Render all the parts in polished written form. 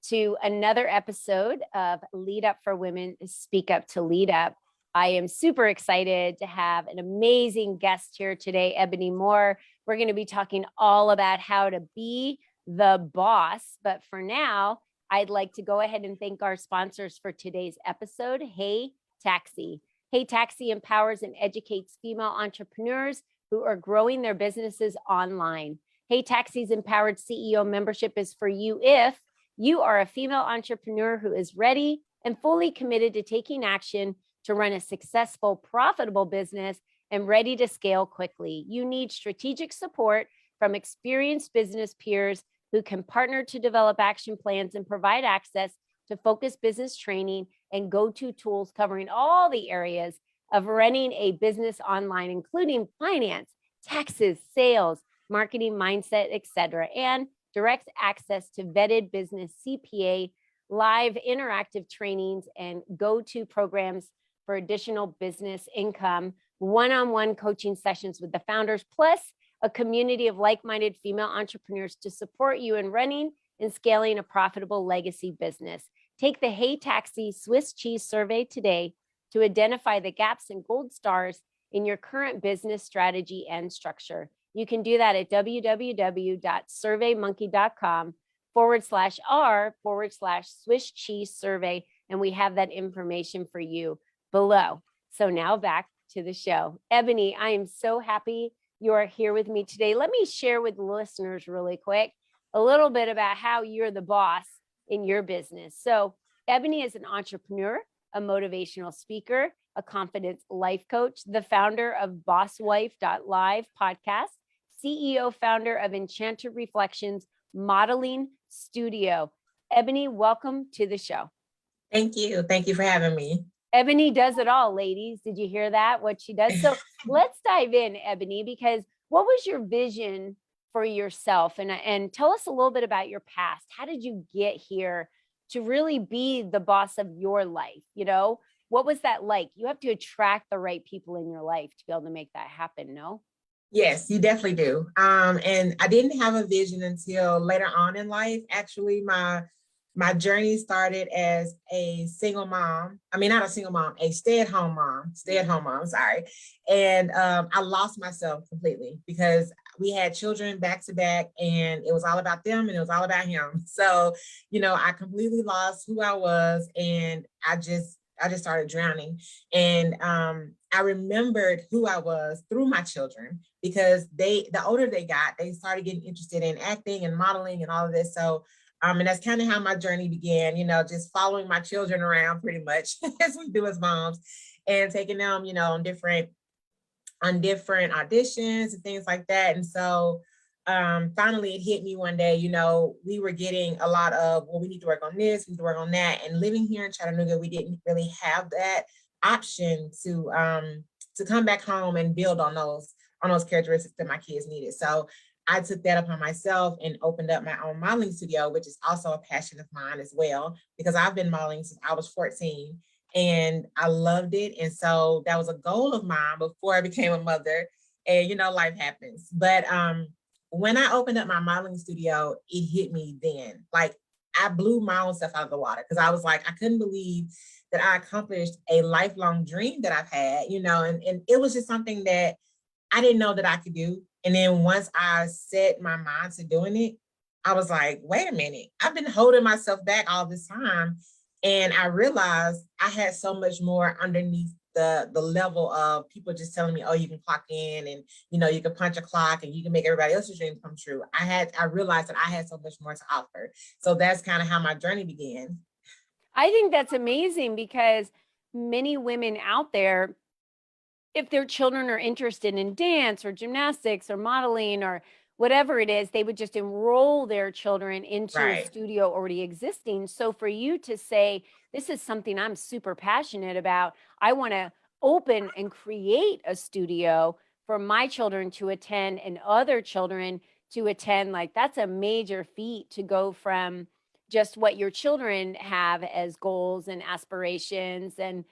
to another episode of Lead Up for Women, Speak Up to Lead Up. I am super excited to have an amazing guest here today, Ebony Moore. We're going to be talking all about how to be the boss. But for now, I'd like to go ahead and thank our sponsors for today's episode, Hey Taxi. Hey Taxi empowers and educates female entrepreneurs who are growing their businesses online. Hey Taxi's empowered CEO membership is for you if you are a female entrepreneur who is ready and fully committed to taking action to run a successful, profitable business and ready to scale quickly. You need strategic support from experienced business peers who can partner to develop action plans and provide access to focused business training and go-to tools covering all the areas of running a business online, including finance, taxes, sales, marketing, mindset, etc., and direct access to vetted business CPA, live interactive trainings, and go-to programs for additional business income, one-on-one coaching sessions with the founders, plus a community of like-minded female entrepreneurs to support you in running and scaling a profitable legacy business. Take the Hey Taxi Swiss cheese survey today to identify the gaps and gold stars in your current business strategy and structure. You can do that at www.surveymonkey.com/r/Swiss cheese survey. And we have that information for you below. So now back to the show. Ebony, I am so happy you are here with me today. Let me share with listeners really quick a little bit about how you're the boss in your business. So Ebony is an entrepreneur, a motivational speaker, a confidence life coach, the founder of bosswife.live podcast, CEO founder of Enchanted Reflections Modeling Studio. Ebony, welcome to the show. Thank you. Thank you for having me. Ebony does it all, ladies. Did you hear that? What she does? So let's dive in, Ebony, because what was your vision for yourself? And tell us a little bit about your past. How did you get here to really be the boss of your life? You know, what was that like? You have to attract the right people in your life to be able to make that happen, no? Yes, you definitely do. And I didn't have a vision until later on in life. Actually, my journey started as a single mom. I mean, not a single mom, a stay-at-home mom, sorry. And I lost myself completely because we had children back to back and it was all about them and it was all about him. So, I completely lost who I was and I just started drowning. And I remembered who I was through my children because the older they got, they started getting interested in acting and modeling and all of this. So and that's kind of how my journey began, just following my children around pretty much as we do as moms and taking them, on different auditions and things like that. And so finally it hit me one day, we were getting a lot of, well, we need to work on this, we need to work on that. And living here in Chattanooga, we didn't really have that option to come back home and build on those characteristics that my kids needed. So I took that upon myself and opened up my own modeling studio, which is also a passion of mine as well, because I've been modeling since I was 14 and I loved it. And so that was a goal of mine before I became a mother. And, life happens. But when I opened up my modeling studio, it hit me then. Like I blew my own stuff out of the water because I was like, I couldn't believe that I accomplished a lifelong dream that I've had, and it was just something that I didn't know that I could do. And then once I set my mind to doing it, I was like, wait a minute, I've been holding myself back all this time. And I realized I had so much more underneath the level of people just telling me, oh, you can clock in and, you can punch a clock and you can make everybody else's dreams come true. I realized that I had so much more to offer. So that's kind of how my journey began. I think that's amazing because many women out there, if their children are interested in dance or gymnastics or modeling or whatever it is, they would just enroll their children into a studio already existing. So for you to say, this is something I'm super passionate about, I want to open and create a studio for my children to attend and other children to attend, like that's a major feat to go from just what your children have as goals and aspirations and,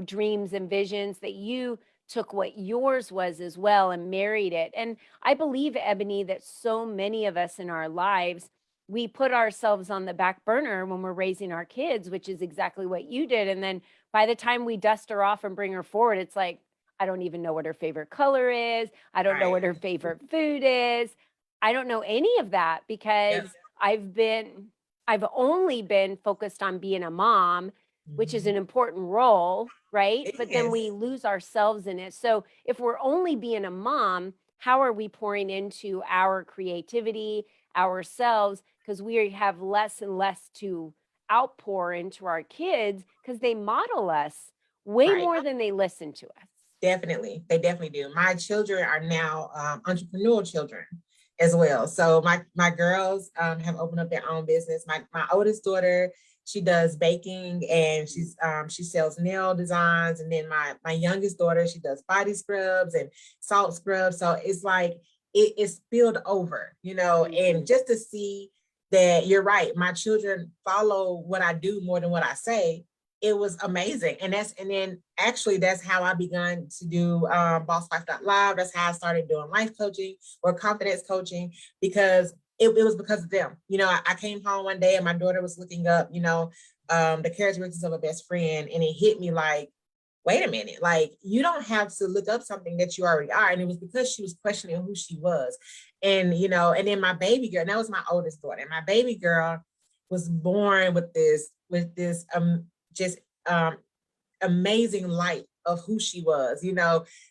dreams and visions, that you took what yours was as well and married it. And I believe, Ebony, that so many of us in our lives we put ourselves on the back burner when we're raising our kids, which is exactly what you did. And then by the time we dust her off and bring her forward, it's like, I don't even know what her favorite color is. I don't know Right. what her favorite food is. I don't know any of that because Yep. I've only been focused on being a mom, which is an Mhm. important role, right? It But then we is. lose ourselves in it. So if we're only being a mom, how are we pouring into our creativity, ourselves? Because we have less and less to outpour into our kids because they model us way Right. more than they listen to us. Definitely. They definitely do. My children are now entrepreneurial children as well. So my girls have opened up their own business. My oldest daughter, she does baking and she sells nail designs. And then my youngest daughter, she does body scrubs and salt scrubs. So it's like it's spilled over, and Mhm. just to see that you're right, my children follow what I do more than what I say. It was amazing. And then actually that's how I begun to do Boss Life Live. That's how I started doing life coaching or confidence coaching, because it was because of them. I came home one day and my daughter was looking up, the characteristics of a best friend, and it hit me like, wait a minute, like you don't have to look up something that you already are. And it was because she was questioning who she was. And then my baby girl, and that was my oldest daughter, and my baby girl was born with this just um, amazing light of who she was.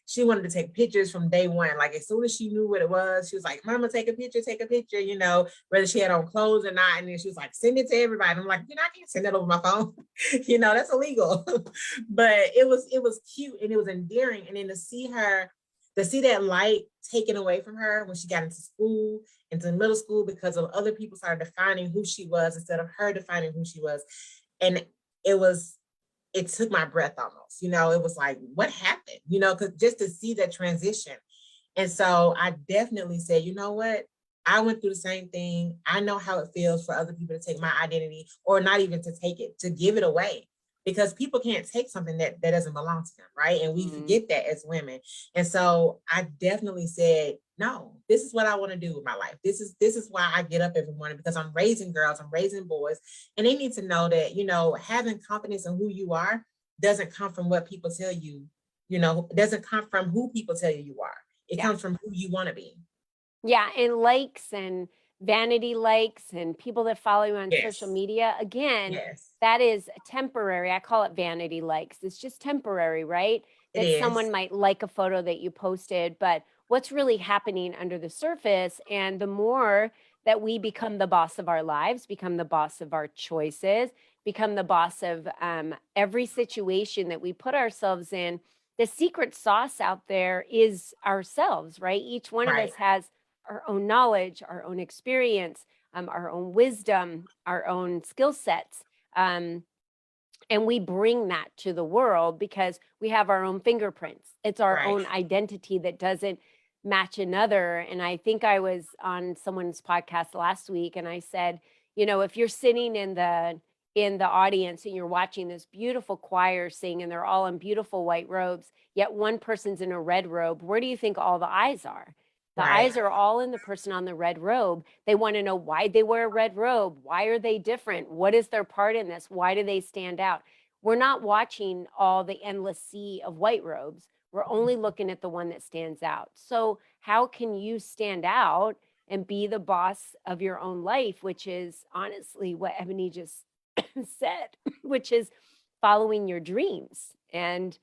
She wanted to take pictures from day one. Like as soon as she knew what it was, she was like, "Mama, take a picture, whether she had on clothes or not." And then she was like, "Send it to everybody." I'm like, I can't send that over my phone. That's illegal. But it was cute and it was endearing. And then to see that light taken away from her when she got into school, into middle school, because of other people started defining who she was instead of her defining who she was. And it was it took my breath almost. It was like, what happened? Because just to see that transition. And so I definitely said, you know what? I went through the same thing. I know how it feels for other people to take my identity, or not even to take it, to give it away, because people can't take something that doesn't belong to them, right? And we Mhm. forget that as women. And so I definitely said, no, this is what I want to do with my life. This is why I get up every morning, because I'm raising girls, I'm raising boys, and they need to know that, having confidence in who you are doesn't come from what people tell you, it doesn't come from who people tell you you are. It Yeah. comes from who you want to be. Yeah, and likes and vanity likes and people that follow you on social Yes. media, again, Yes. that is temporary. I call it vanity likes. It's just temporary, right? It That someone is. might like a photo that you posted, but what's really happening under the surface? And the more that we become the boss of our lives, become the boss of our choices, become the boss of every situation that we put ourselves in, the secret sauce out there is ourselves, right? Each one of Right. us has our own knowledge, our own experience, our own wisdom, our own skill sets. Um, and we bring that to the world because we have our own fingerprints. It's our Right. own identity that doesn't match another. And I think I was on someone's podcast last week and I said, if you're sitting in the audience and you're watching this beautiful choir sing and they're all in beautiful white robes, yet one person's in a red robe, where do you think all the eyes are? The Right. eyes are all in the person on the red robe. They want to know why they wear a red robe. Why are they different? What is their part in this? Why do they stand out? We're not watching all the endless sea of white robes. We're only looking at the one that stands out. So, how can you stand out and be the boss of your own life, which is honestly what Ebony just said, which is following your dreams and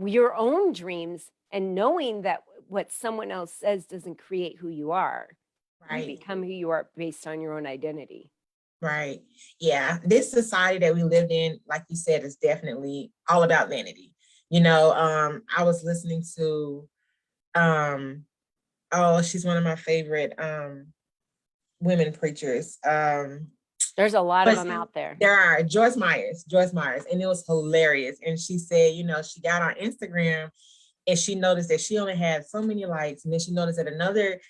your own dreams and knowing that what someone else says doesn't create who you are. You Right. become who you are based on your own identity. Right. Yeah. This society that we lived in, like you said, is definitely all about vanity. I was listening to um oh, she's one of my favorite women preachers. There's a lot of But them out there. there are Joyce Myers, and it was hilarious. And she said, she got on Instagram and she noticed that she only had so many likes, and then she noticed that another,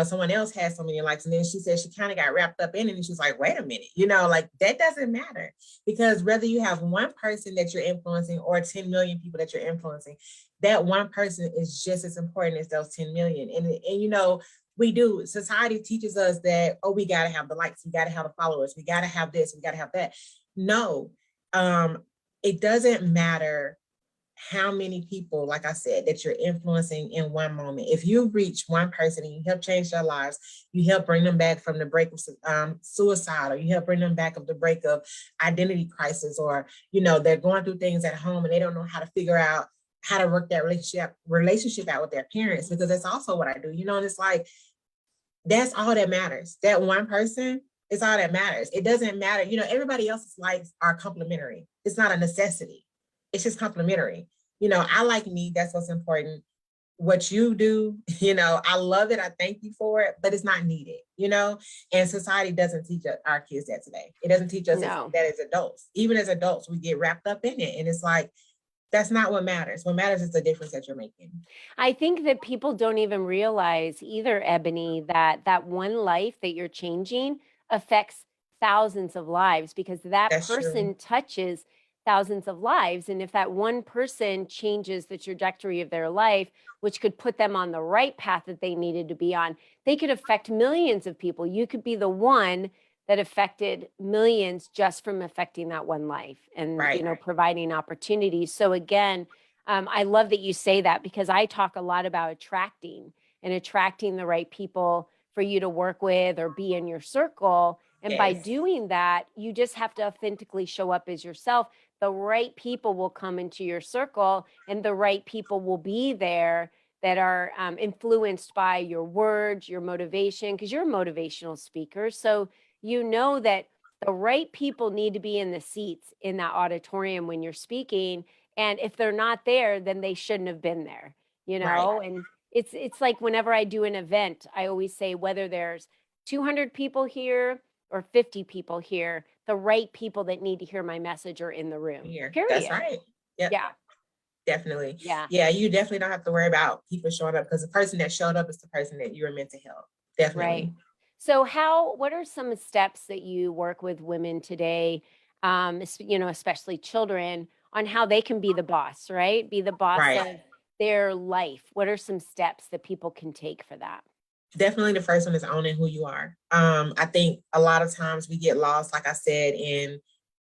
someone else had so many likes, and then she said she kind of got wrapped up in it, and she was like, wait a minute, like that doesn't matter, because whether you have one person that you're influencing or 10 million people that you're influencing, that one person is just as important as those 10 million. And We do. Society teaches us that, oh, we got to have the likes, we got to have the followers, we got to have this, we got to have that. No, it doesn't matter how many people, like I said, that you're influencing in one moment. If you reach one person and you help change their lives, you help bring them back from the break of suicide, or you help bring them back of the break of identity crisis, or, they're going through things at home and they don't know how to figure out how to work that relationship out with their parents, because that's also what I do, and it's like, that's all that matters. That one person is all that matters. It doesn't matter. Everybody else's lives are complementary. It's not a necessity. It's just complementary. I like me. That's what's important. What you do, I love it. I thank you for it, but it's not needed, and society doesn't teach our kids that today. It doesn't teach us No. that as adults. Even as adults, we get wrapped up in it. And it's like, that's not what matters. What matters is the difference that you're making. I think that people don't even realize either, Ebony, that that one life that you're changing affects thousands of lives, because that That's person true. touches thousands of lives. And if that one person changes the trajectory of their life, which could put them on the right path that they needed to be on, they could affect millions of people. You could be the one that affected millions just from affecting that one life and, Right. providing opportunities. So again, I love that you say that, because I talk a lot about attracting the right people for you to work with or be in your circle. And by Yes. doing that, you just have to authentically show up as yourself. The right people will come into your circle, and the right people will be there that are influenced by your words, your motivation, because you're a motivational speaker. So you know that the right people need to be in the seats in that auditorium when you're speaking. And if they're not there, then they shouldn't have been there, Right. and it's like whenever I do an event, I always say, whether there's 200 people here or 50 people here, the right people that need to hear my message are in the room, Here. That's period. right. Yep. Yeah. Definitely. Yeah. Yeah, you definitely don't have to worry about people showing up, because the person that showed up is the person that you were meant to help. Right. Definitely. So what are some steps that you work with women today, especially children, on how they can be the boss, right? Be the boss Right. of their life. What are some steps that people can take for that? Definitely the first one is owning who you are. I think a lot of times we get lost, like I said, in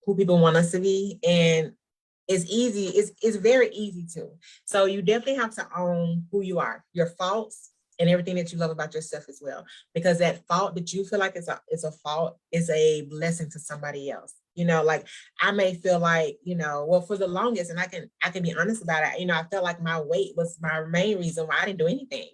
who people want us to be. And it's easy, it's very easy to. So you definitely have to own who you are, your faults, and everything that you love about yourself as well. Because that fault that you feel like is a fault is a blessing to somebody else. Like, I may feel like, well, for the longest, and I can be honest about it, I felt like my weight was my main reason why I didn't do anything.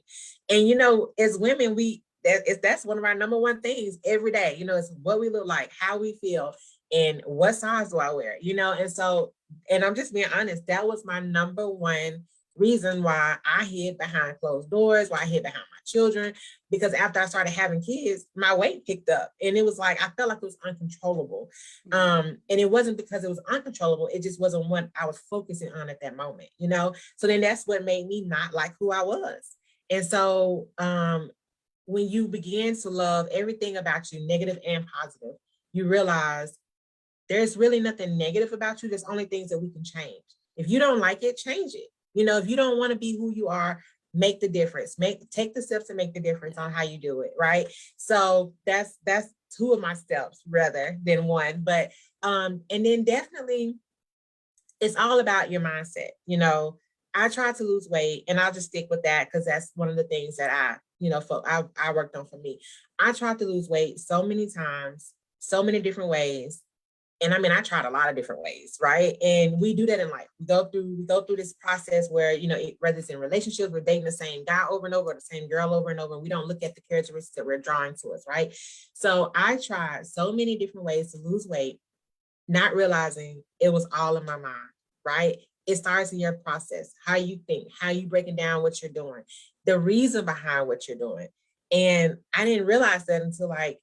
And as women, that's one of our number one things every day. It's what we look like, how we feel, and what size do I wear, and so, and I'm just being honest, that was my number one reason why I hid behind closed doors, why I hid behind my children, because after I started having kids, my weight picked up, and it was like, I felt like it was uncontrollable. And it wasn't because it was uncontrollable, it just wasn't what I was focusing on at that moment, so then that's what made me not like who I was. And so when you begin to love everything about you, negative and positive, you realize there's really nothing negative about you. There's only things that we can change. If you don't like it, change it. If you don't want to be who you are, make the difference. Take the steps to make the difference on how you do it. Right. So that's two of my steps rather than one. But and then definitely it's all about your mindset. I tried to lose weight, and I'll just stick with that because that's one of the things that I worked on for me. I tried to lose weight so many times, so many different ways. And I mean, I tried a lot of different ways, right? And we do that in life. We go through this process where, whether it's in relationships, we're dating the same guy over and over, the same girl over and over, and we don't look at the characteristics that we're drawing to us, right? So I tried so many different ways to lose weight, not realizing it was all in my mind, right? It starts in your process, how you think, how you breaking down what you're doing, the reason behind what you're doing. And I didn't realize that until like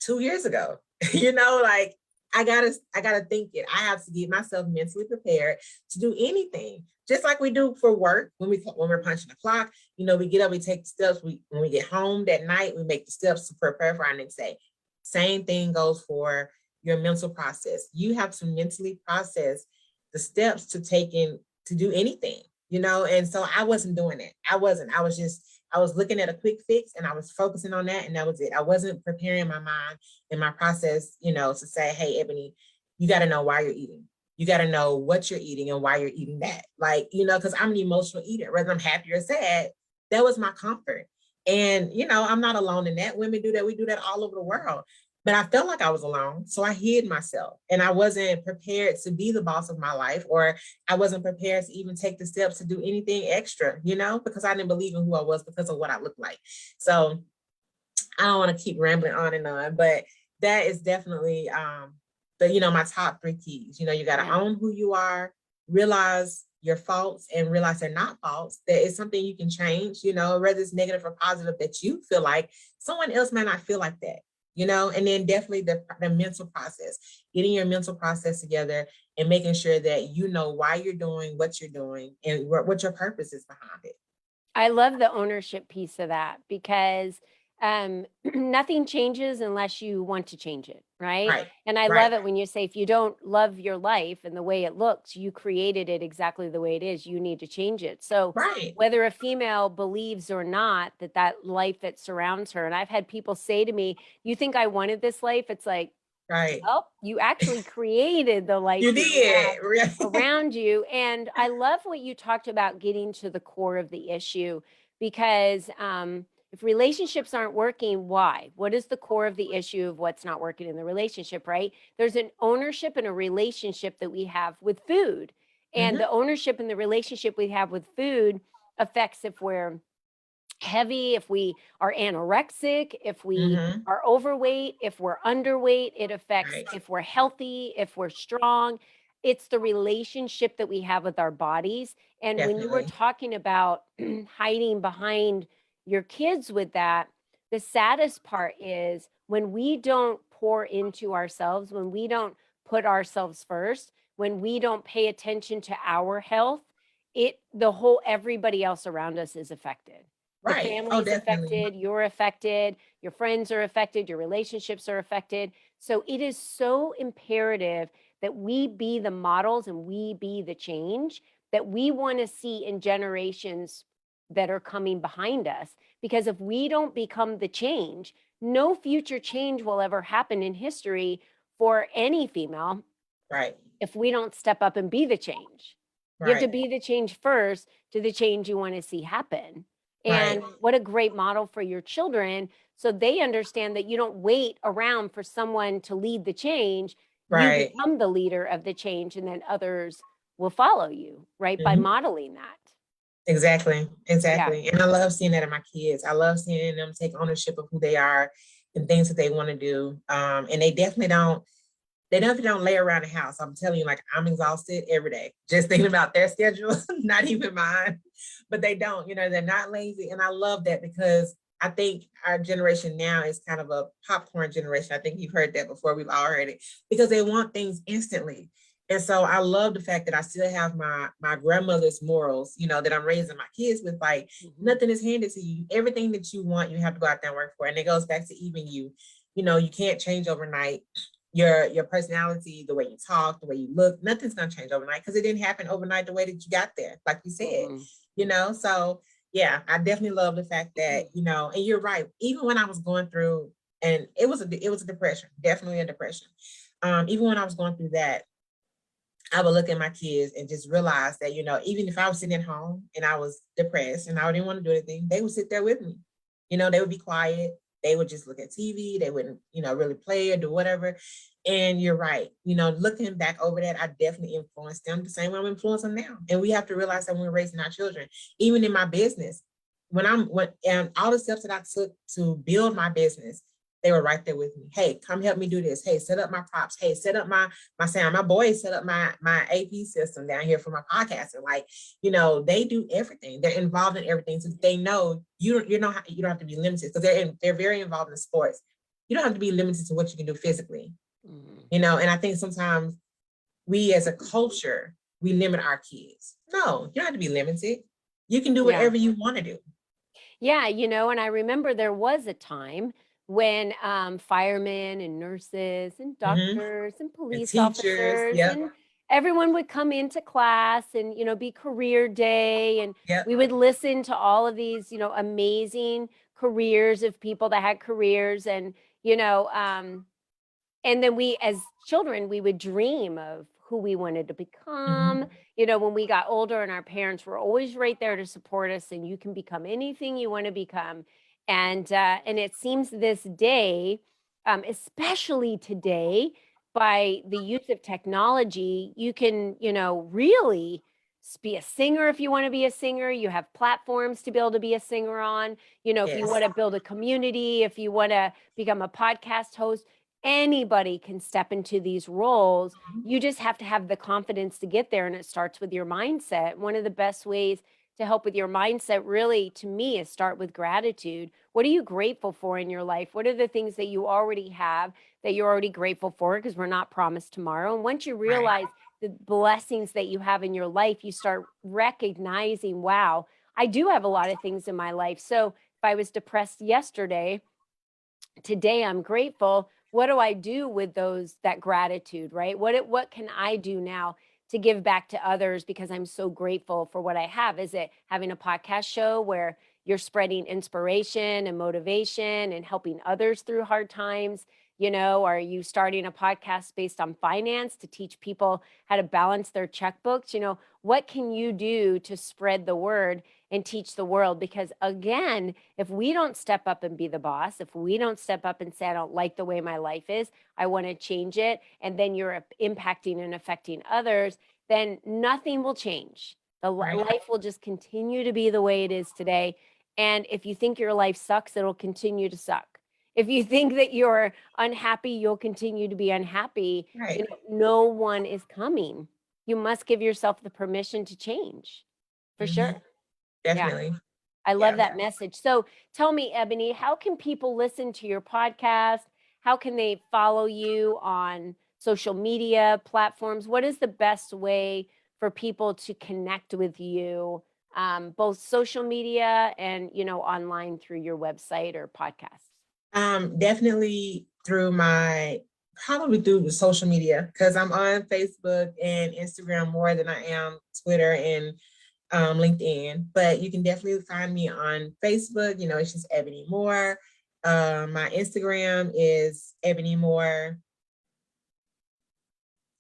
2 years ago. Like, I gotta think it. I have to get myself mentally prepared to do anything, just like we do for work. When we're punching the clock, we get up, we take the steps. When we get home that night, we make the steps to prepare for our next day. Same thing goes for your mental process. You have to mentally process the steps to take in to do anything. And so I wasn't doing it. I was looking at a quick fix and I was focusing on that and that was it. I wasn't preparing my mind and my process, to say, hey, Ebony, you got to know why you're eating. You got to know what you're eating and why you're eating that. Like, because I'm an emotional eater, whether I'm happy or sad, that was my comfort. And, I'm not alone in that. Women do that. We do that all over the world. But I felt like I was alone. So I hid myself and I wasn't prepared to be the boss of my life, or I wasn't prepared to even take the steps to do anything extra, because I didn't believe in who I was because of what I looked like. So I don't want to keep rambling on and on, but that is definitely my top 3 keys. You got to own who you are, realize your faults and realize they're not faults, that it's something you can change, whether it's negative or positive, that you feel like someone else might not feel like that. And then definitely the mental process, getting your mental process together and making sure that you know why you're doing what you're doing and what your purpose is behind it. I love the ownership piece of that because nothing changes unless you want to change it, right? Right. And I Right. love it when you say, if you don't love your life and the way it looks, you created it exactly the way it is, you need to change it. So Right. whether a female believes or not that life that surrounds her, and I've had people say to me, you think I wanted this life? It's like, Right. oh, you actually created the life You that you have did. around you. And I love what you talked about, getting to the core of the issue, because if relationships aren't working, why? What is the core of the issue of what's not working in the relationship, right? There's an ownership and a relationship that we have with food. And the ownership and the relationship we have with food affects if we're heavy, if we are anorexic, if we are overweight, if we're underweight. It affects Right. if we're healthy, if we're strong. It's the relationship that we have with our bodies. And when you were Definitely. talking about hiding behind your kids with that, the saddest part is when we don't pour into ourselves, when we don't put ourselves first, when we don't pay attention to our health, the whole everybody else around us is affected. The Right. Oh, family's definitely. affected, you're affected, your friends are affected, your relationships are affected. So it is so imperative that we be the models and we be the change that we want to see in generations that are coming behind us. Because if we don't become the change, no future change will ever happen in history for any female Right. if we don't step up and be the change. You have to Right. be the change first to the change you want to see happen. Right. And what a great model for your children, so they understand that you don't wait around for someone to lead the change. You Right. become the leader of the change, and then others will follow you, right? By modeling that. Exactly. Yeah. Exactly. And I love seeing that in my kids. I love seeing them take ownership of who they are and things that they want to do. And they definitely don't lay around the house. I'm telling you, like, I'm exhausted every day just thinking about their schedule, not even mine, but they don't, they're not lazy. And I love that because I think our generation now is kind of a popcorn generation. I think you've heard that before. We've all heard it because they want things instantly. And so I love the fact that I still have my grandmother's morals, that I'm raising my kids with. Like, nothing is handed to you. Everything that you want, you have to go out there and work for. And it goes back to even you. You can't change overnight. Your personality, the way you talk, the way you look, nothing's gonna change overnight because it didn't happen overnight the way that you got there, like you said. So yeah, I definitely love the fact that, and you're right, even when I was going through, and it was a depression, definitely a depression. Even when I was going through that, I would look at my kids and just realize that, even if I was sitting at home and I was depressed and I didn't want to do anything, they would sit there with me. They would be quiet. They would just look at TV. They wouldn't, really play or do whatever. And you're right. Looking back over that, I definitely influenced them the same way I'm influencing them now. And we have to realize that when we're raising our children, even in my business, and all the steps that I took to build my business, they were right there with me. Hey, come help me do this. Hey, set up my props. Hey, set up my sound. My boys set up my AP system down here for my podcasting. Like, they do everything. They're involved in everything. So they know you don't have to be limited because they're very involved in sports. You don't have to be limited to what you can do physically. And I think sometimes we as a culture, we limit our kids. No, you don't have to be limited. You can do whatever you want to do. Yeah, and I remember there was a time when firemen and nurses and Mm-hmm. doctors and And police teachers. officers Yep. and everyone would come into class and, be career day. And Yep. we would listen to all of these, amazing careers of people that had careers. And, and then we, as children, we would dream of who we wanted to become. When we got older, and our parents were always right there to support us, and you can become anything you want to become. And it seems this day, especially today, by the use of technology, you can, really be a singer if you want to be a singer. You have platforms to be able to be a singer on. If you Yes. want to build a community, if you want to become a podcast host, anybody can step into these roles. You just have to have the confidence to get there, and it starts with your mindset. One of the best ways to help with your mindset, really, to me, is start with gratitude. What are you grateful for in your life? What are the things that you already have that you're already grateful for? Because we're not promised tomorrow. And once you realize the blessings that you have in your life, you start recognizing, wow, I do have a lot of things in my life. So if I was depressed yesterday, today I'm grateful. What do I do with that gratitude, right? What can I do now to give back to others because I'm so grateful for what I have? Is it having a podcast show where you're spreading inspiration and motivation and helping others through hard times? Are you starting a podcast based on finance to teach people how to balance their checkbooks? What can you do to spread the word and teach the world? Because again, if we don't step up and be the boss, if we don't step up and say, I don't like the way my life is, I want to change it, and then you're impacting and affecting others, then nothing will change. Life will just continue to be the way it is today. And if you think your life sucks, it'll continue to suck. If you think that you're unhappy, you'll continue to be unhappy. Right. No one is coming. You must give yourself the permission to change, for sure. Yeah. Definitely. I love Yeah. that message. So tell me, Ebony, how can people listen to your podcast? How can they follow you on social media platforms? What is the best way for people to connect with you, both social media and, online through your website or podcast? Definitely probably through social media, because I'm on Facebook and Instagram more than I am Twitter and LinkedIn. But you can definitely find me on Facebook. It's just Ebony Moore. My Instagram is Ebony Moore.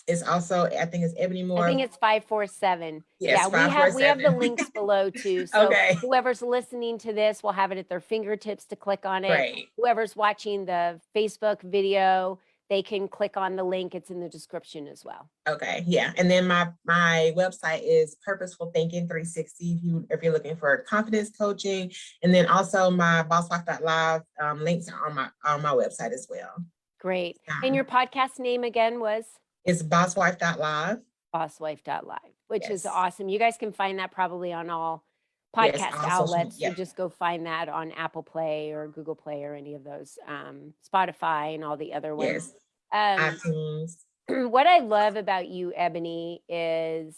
It's also, I think it's Ebony Moore. I think it's 547. Yes, yeah, 547. we have the links below too. So Okay. whoever's listening to this will have it at their fingertips to click on it. Right. Whoever's watching the Facebook video, they can click on the link. It's in the description as well. Okay. Yeah. And then my website is Purposeful Thinking 360 if you're looking for confidence coaching. And then also my bosswife.live links are on my website as well. Great. And your podcast name again was? It's bosswife.live. Bosswife.live, which is Yes. awesome. You guys can find that probably on all podcast Yes, all outlets. social, So just go find that on Apple Play or Google Play or any of those, Spotify and all the other ones. Yes. iTunes. What I love about you, Ebony, is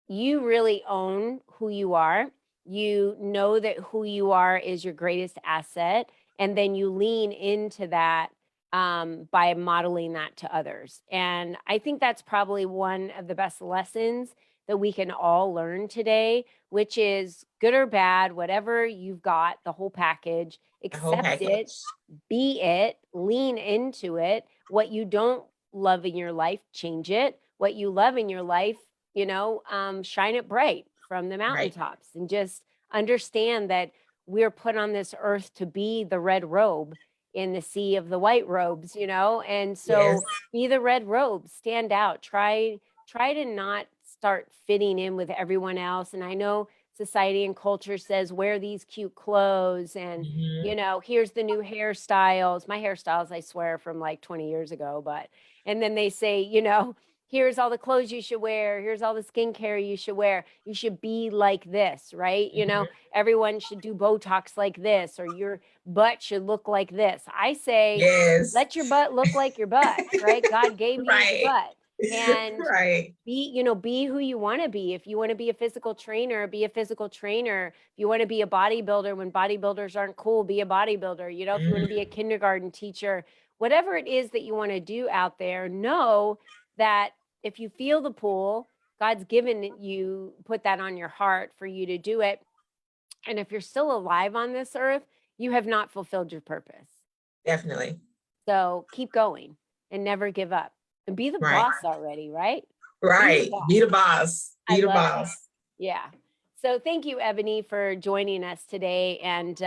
you really own who you are. You know that who you are is your greatest asset. And then you lean into that by modeling that to others. And I think that's probably one of the best lessons that we can all learn today, which is good or bad, whatever you've got, the whole package, accept it, be it, lean into it. What you don't love in your life, change it. What you love in your life, shine it bright from the mountaintops. Right. And just understand that we're put on this earth to be the red robe in the sea of the white robes, and so be the red robe, stand out, try to not start fitting in with everyone else. And I know society and culture says wear these cute clothes and here's the new hairstyles. My hairstyles, I swear, from like 20 years ago, and then they say, here's all the clothes you should wear. Here's all the skincare you should wear. You should be like this, right? Everyone should do Botox like this, or your butt should look like this. I say, let your butt look like your butt, right? God gave you your butt. And be who you want to be. If you want to be a physical trainer, be a physical trainer. If you want to be a bodybuilder when bodybuilders aren't cool, be a bodybuilder. If you want to be a kindergarten teacher, whatever it is that you want to do out there, know that if you feel the pull, God's given you, put that on your heart for you to do it. And if you're still alive on this earth, you have not fulfilled your purpose. Definitely. So keep going and never give up and be the Right. boss already, right? Right. Be the boss. I Be the love boss. Yeah. So thank you, Ebony, for joining us today. And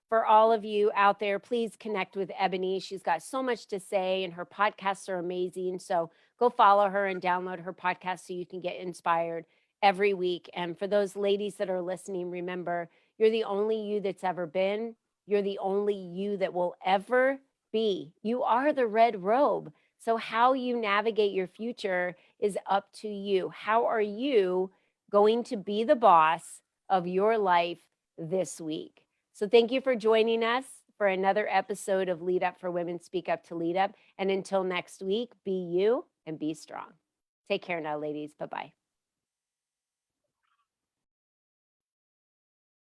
for all of you out there, please connect with Ebony. She's got so much to say, and her podcasts are amazing. So go follow her and download her podcast so you can get inspired every week. And for those ladies that are listening, remember, you're the only you that's ever been. You're the only you that will ever be. You are the red robe. So how you navigate your future is up to you. How are you going to be the boss of your life this week? So thank you for joining us for another episode of Lead Up for Women Speak Up to Lead Up. And until next week, be you and be strong. Take care now, ladies. Bye-bye.